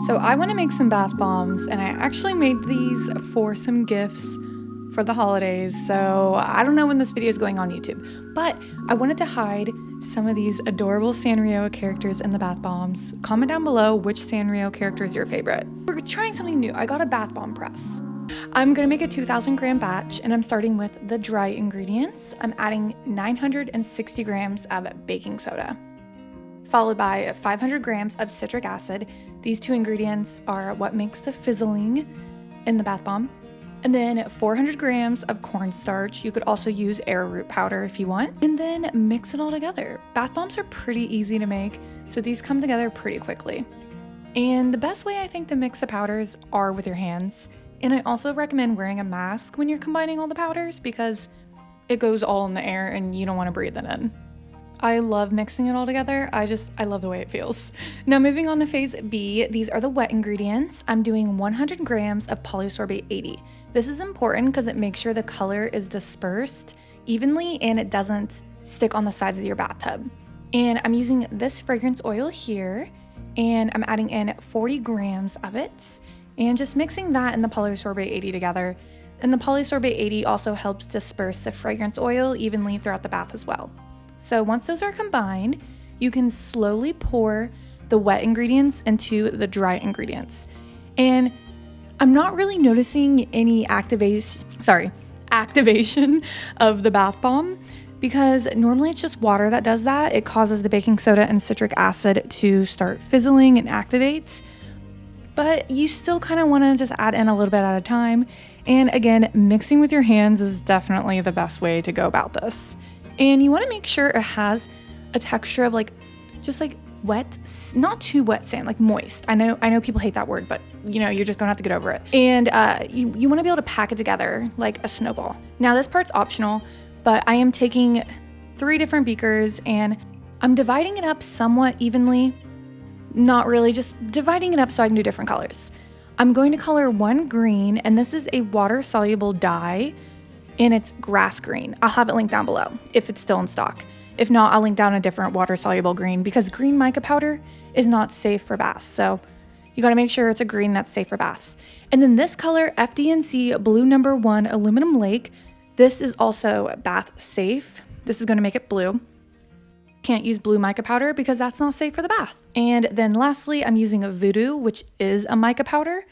So I want to make some bath bombs, and I actually made these for some gifts for the holidays. So I don't know when this video is going on YouTube, but I wanted to hide some of these adorable Sanrio characters in the bath bombs. Comment down below which Sanrio character is your favorite. We're trying something new. I got a bath bomb press. I'm gonna make a 2,000 gram batch, and I'm starting with the dry ingredients. I'm adding 960 grams of baking soda, followed by 500 grams of citric acid. These two ingredients are what makes the fizzling in the bath bomb. And then 400 grams of cornstarch. You could also use arrowroot powder if you want. And then mix it all together. Bath bombs are pretty easy to make, so these come together pretty quickly. And the best way I think to mix the powders are with your hands. And I also recommend wearing a mask when you're combining all the powders because it goes all in the air and you don't want to breathe it in. I love mixing it all together. I love the way it feels. Now moving on to phase B, these are the wet ingredients. I'm doing 100 grams of polysorbate 80. This is important because it makes sure the color is dispersed evenly and it doesn't stick on the sides of your bathtub. And I'm using this fragrance oil here, and I'm adding in 40 grams of it and just mixing that and the polysorbate 80 together. And the polysorbate 80 also helps disperse the fragrance oil evenly throughout the bath as well. So once those are combined, you can slowly pour the wet ingredients into the dry ingredients. And I'm not really noticing any activation of the bath bomb because normally it's just water that does that. It causes the baking soda and citric acid to start fizzling and activates. But you still kind of want to just add in a little bit at a time. And again, mixing with your hands is definitely the best way to go about this. And you want to make sure it has a texture of just wet, not too wet sand, like moist. I know people hate that word, but you're just gonna have to get over it. And you want to be able to pack it together like a snowball. Now this part's optional, but I am taking 3 different beakers and I'm dividing it up somewhat evenly. Not really, just dividing it up so I can do different colors. I'm going to color one green, and this is a water-soluble dye, and it's grass green. I'll have it linked down below if it's still in stock. If not, I'll link down a different water-soluble green because green mica powder is not safe for baths. So you gotta make sure it's a green that's safe for baths. And then this color, FD&C Blue No. 1 Aluminum Lake. This is also bath safe. This is gonna make it blue. Can't use blue mica powder because that's not safe for the bath. And then lastly, I'm using a Voodoo, which is a mica powder.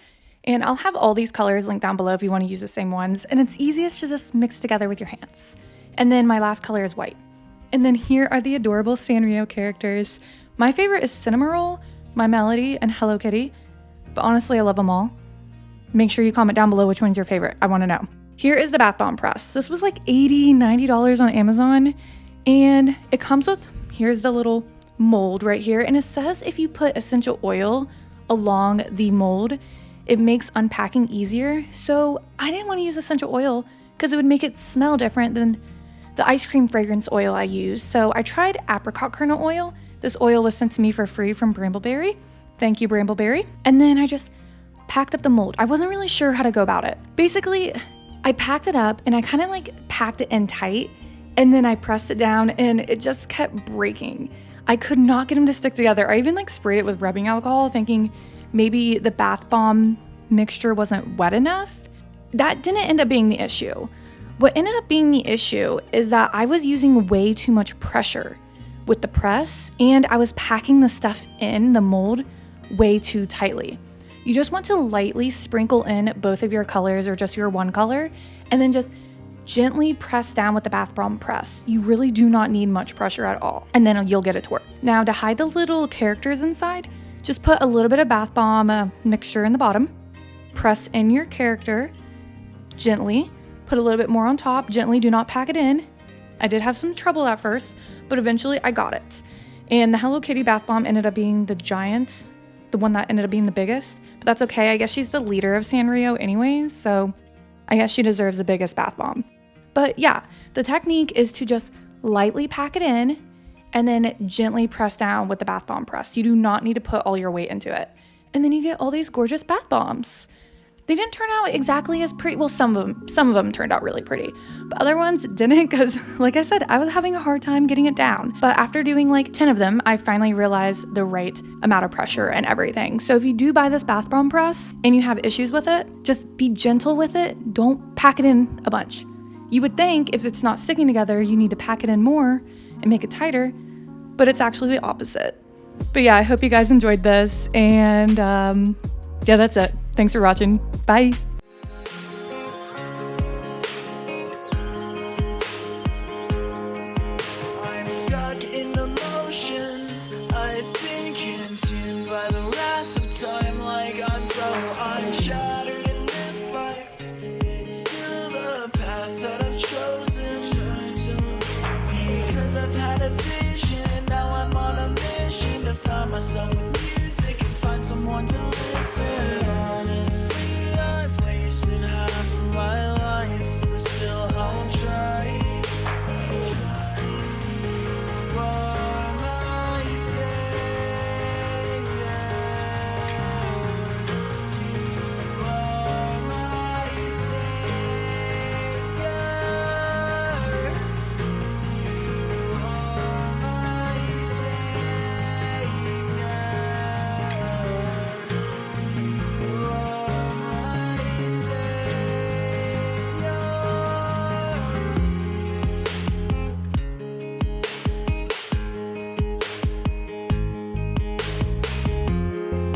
And I'll have all these colors linked down below if you want to use the same ones. And it's easiest to just mix together with your hands. And then my last color is white. And then here are the adorable Sanrio characters. My favorite is Cinnamoroll, My Melody, and Hello Kitty. But honestly, I love them all. Make sure you comment down below which one's your favorite. I want to know. Here is the bath bomb press. This was like $80, $90 on Amazon. And it comes with, here's the little mold right here. And it says if you put essential oil along the mold, it makes unpacking easier. So I didn't want to use essential oil because it would make it smell different than the ice cream fragrance oil I use. So I tried apricot kernel oil. This oil was sent to me for free from Brambleberry. Thank you, Brambleberry. And then I just packed up the mold. I wasn't really sure how to go about it. Basically, I packed it up and I kind of packed it in tight, and then I pressed it down and it just kept breaking. I could not get them to stick together. I even sprayed it with rubbing alcohol thinking maybe the bath bomb mixture wasn't wet enough. That didn't end up being the issue. What ended up being the issue is that I was using way too much pressure with the press, and I was packing the stuff in the mold way too tightly. You just want to lightly sprinkle in both of your colors or just your one color, and then just gently press down with the bath bomb press. You really do not need much pressure at all, and then you'll get it to work. Now to hide the little characters inside, just put a little bit of bath bomb mixture in the bottom, press in your character gently, put a little bit more on top, gently, do not pack it in. I did have some trouble at first, but eventually I got it. And the Hello Kitty bath bomb ended up being the giant, the one that ended up being the biggest, but that's okay. I guess she's the leader of Sanrio anyways, so I guess she deserves the biggest bath bomb. But yeah, the technique is to just lightly pack it in and then gently press down with the bath bomb press. You do not need to put all your weight into it. And then you get all these gorgeous bath bombs. They didn't turn out exactly as pretty. Well, some of them turned out really pretty, but other ones didn't because, like I said, I was having a hard time getting it down. But after doing like 10 of them, I finally realized the right amount of pressure and everything. So if you do buy this bath bomb press and you have issues with it, just be gentle with it. Don't pack it in a bunch. You would think if it's not sticking together, you need to pack it in more and make it tighter, but it's actually the opposite. But yeah, I hope you guys enjoyed this, and yeah, that's it. Thanks for watching. Bye. I'm stuck in the motions. I've been consumed by the wrath of time like I'm frozen. I'm shattered in this life. It's still the path that I've chosen. Because I've had a vision. Now I'm on a mission to find myself with music and find someone to listen. Honestly, I've wasted half of my life.